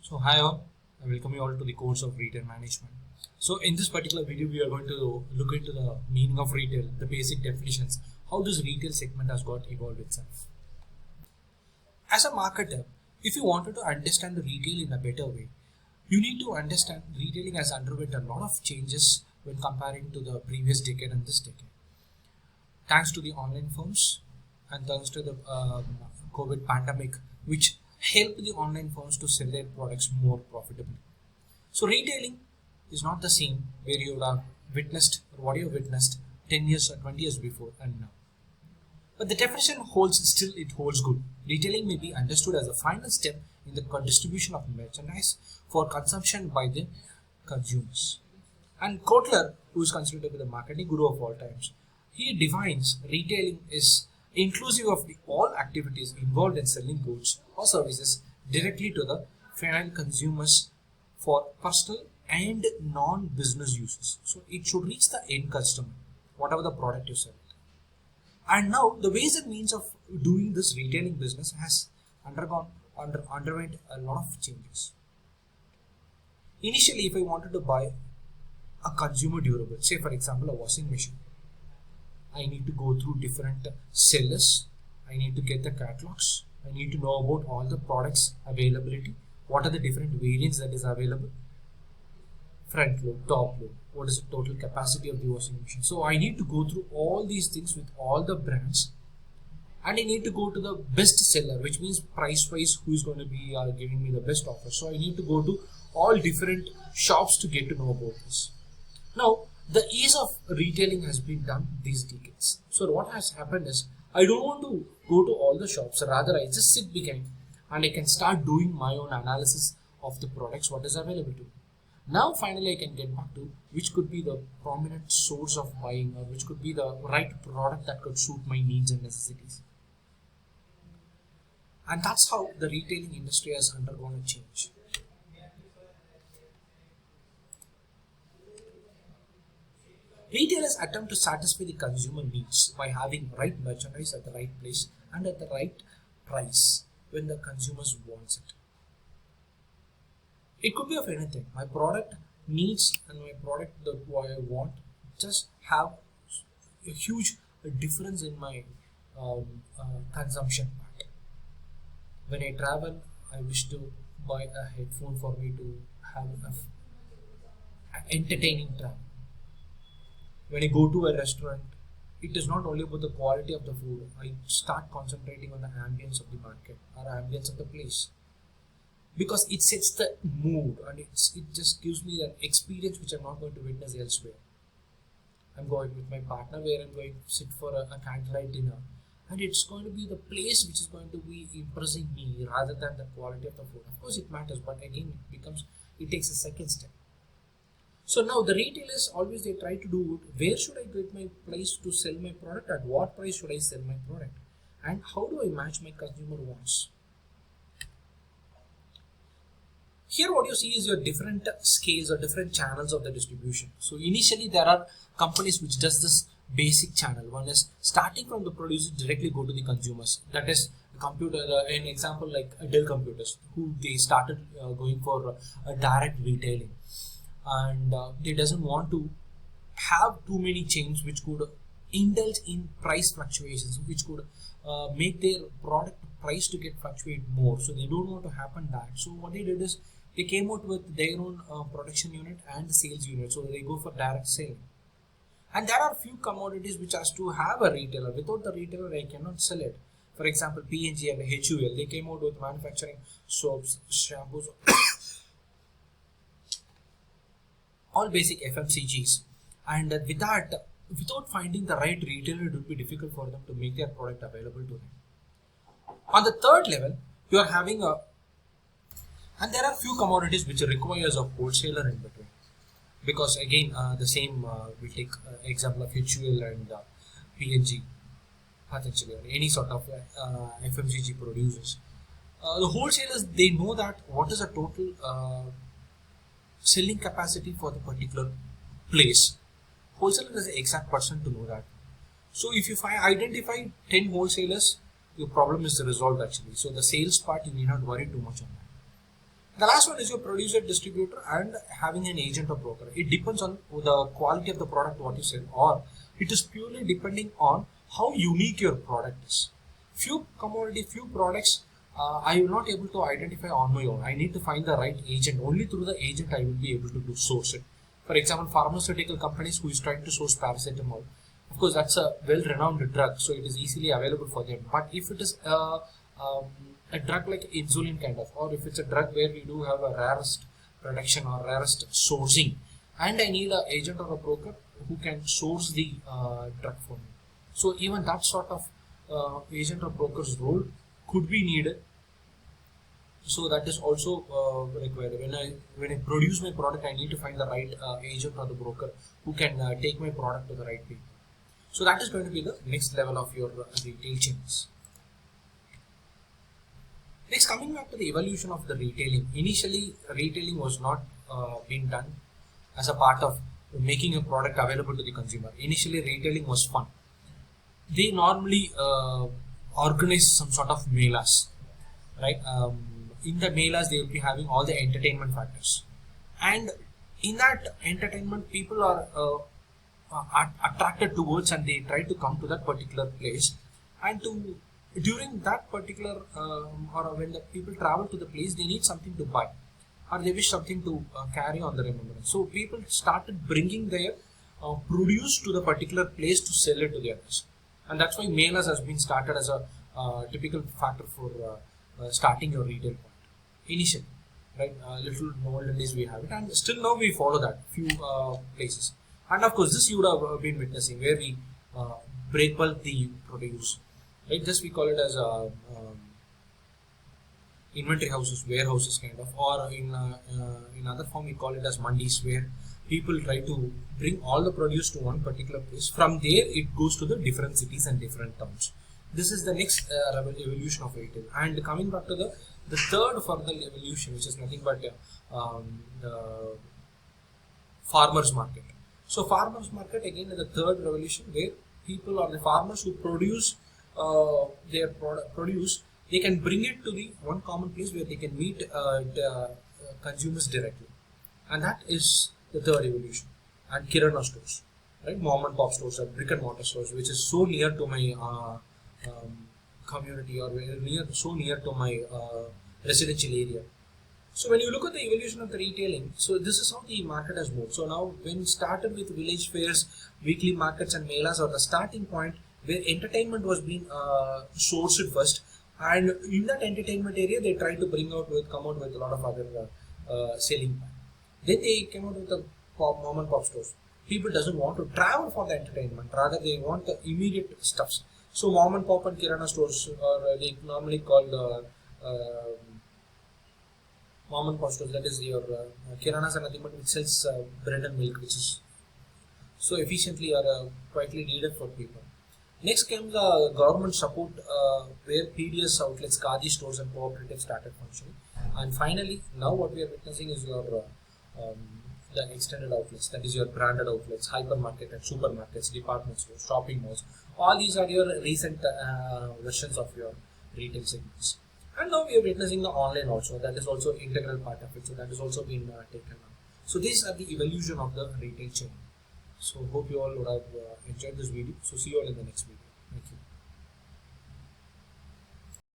So hi all, I welcome you all to the course of retail management. So in this particular video, we are going to look into the meaning of retail, the basic definitions, how this retail segment has got evolved itself. As a marketer, if you wanted to understand the retail in a better way, you need to understand retailing has underwent a lot of changes when comparing to the previous decade and this decade. Thanks to the online firms and thanks to the COVID pandemic, which helped the online firms to sell their products more profitably. So retailing is not the same where you have witnessed or what you have witnessed 10 years or 20 years before and now. But the definition holds still it holds good. Retailing may be understood as a final step in the distribution of merchandise for consumption by the consumers. And Kotler, who is considered to be the marketing guru of all times, he defines retailing is inclusive of all activities involved in selling goods or services directly to the final consumers for personal and non-business uses. So it should reach the end customer, whatever the product you sell. And now the ways and means of doing this retailing business has underwent a lot of changes. Initially, if I wanted to buy a consumer durable, say for example a washing machine, I need to go through different sellers, I need to get the catalogs, I need to know about all the products availability, what are the different variants that is available, front load, top load, what is the total capacity of the washing machine. So I need to go through all these things with all the brands, and I need to go to the best seller, which means price wise who is going to be giving me the best offer. So I need to go to all different shops to get to know about this. Now the ease of retailing has been done these decades. So what has happened is I don't want to go to all the shops, rather I just sit behind and I can start doing my own analysis of the products what is available to me. Now finally I can get back to which could be the prominent source of buying or which could be the right product that could suit my needs and necessities. And that's how the retailing industry has undergone a change. Retailers attempt to satisfy the consumer needs by having right merchandise at the right place and at the right price when the consumers wants it. It could be of anything. My product needs and my product that what I want just have a huge difference in my consumption part. When I travel, I wish to buy a headphone for me to have a entertaining travel. When I go to a restaurant, it is not only about the quality of the food. I start concentrating on the ambience of the market or ambience of the place because it sets the mood and it just gives me an experience which I'm not going to witness elsewhere. I'm going with my partner where I'm going to sit for a candlelight dinner, and it's going to be the place which is going to be impressing me rather than the quality of the food. Of course, it matters, but again, it takes a second step. So now the retailers always they try to do it. Where should I get my place to sell my product? At what price should I sell my product? And how do I match my consumer wants? Here what you see is your different scales or different channels of the distribution. So initially there are companies which does this basic channel. One is starting from the producer directly go to the consumers. That is computer, an example like Dell Computers, who they started going for a direct retailing. And they doesn't want to have too many chains which could indulge in price fluctuations, which could make their product price to get fluctuate more. So they don't want to happen that. So what they did is they came out with their own production unit and sales unit. So they go for direct sale. And there are few commodities which has to have a retailer. Without the retailer, I cannot sell it. For example, P&G and HUL, they came out with manufacturing soaps, shampoos, all basic FMCGs, and with that, without finding the right retailer, it would be difficult for them to make their product available to them. On the third level, you are having and there are few commodities which requires a wholesaler in between, because again the same we take example of HUL and P&G, Patanjali, or any sort of FMCG producers. The wholesalers, they know that what is the total selling capacity for the particular place. Wholesaler is the exact person to know that. So if you identify 10 wholesalers, your problem is resolved actually. So the sales part, you need not worry too much on that. The last one is your producer, distributor, and having an agent or broker. It depends on the quality of the product what you sell, or it is purely depending on how unique your product is. Few commodity, few products, I will not able to identify on my own. I need to find the right agent. Only through the agent I will be able to source it. For example, pharmaceutical companies who is trying to source paracetamol. Of course, that's a well-renowned drug, so it is easily available for them. But if it is a drug like insulin kind of, or if it's a drug where we do have a rarest production or rarest sourcing, and I need an agent or a broker who can source the drug for me. So even that sort of agent or broker's role could be needed. So that is also required. When I produce my product, I need to find the right agent or the broker who can take my product to the right people. So that is going to be the next level of your retail chains. Next, coming back to the evolution of the retailing. Initially, retailing was not being done as a part of making a product available to the consumer. Initially, retailing was fun. They normally organize some sort of melas, right? In the melas, they will be having all the entertainment factors, and in that entertainment, people are attracted towards, and they try to come to that particular place, and during that particular or when the people travel to the place, they need something to buy, or they wish something to carry on the remembrance. So people started bringing their produce to the particular place to sell it to the others, and that's why melas has been started as a typical factor for starting your retail point initially, right? Little in olden days we have it, and still now we follow that few places. And of course, this you would have been witnessing where we break bulk the produce. Right, this we call it as inventory houses, warehouses kind of, or in other form we call it as mandis, where people try to bring all the produce to one particular place. From there, it goes to the different cities and different towns. This is the next evolution of retail. And coming back to the third further evolution, which is nothing but the farmers market. So farmers market again is the third revolution, where people or the farmers who produce their produce, they can bring it to the one common place where they can meet the consumers directly, and that is the third evolution. And kirana stores, right, mom and pop stores, brick and mortar stores, which is so near to my community, or so near to my residential area. So when you look at the evolution of the retailing, so this is how the market has moved. So now when started with village fairs, weekly markets and melas are the starting point, where entertainment was being sourced first, and in that entertainment area they tried to come out with a lot of other selling point. Then they came out with the mom and pop stores. People doesn't want to travel for the entertainment, rather they want the immediate stuffs. So mom and pop and kirana stores, or they normally called mom and pop stores, that is your kiranas are nothing but which sells bread and milk, which is so efficiently or quietly needed for people. Next came the government support, where PDS outlets, Kadi stores and cooperatives started functioning. And finally, now what we are witnessing is your the extended outlets, that is your branded outlets, hypermarket and supermarkets, department stores, shopping malls. All these are your recent versions of your retail segments. And now we are witnessing the online also. That is also integral part of it. So that is also been taken up. So these are the evolution of the retail chain. So hope you all would have enjoyed this video. So see you all in the next video.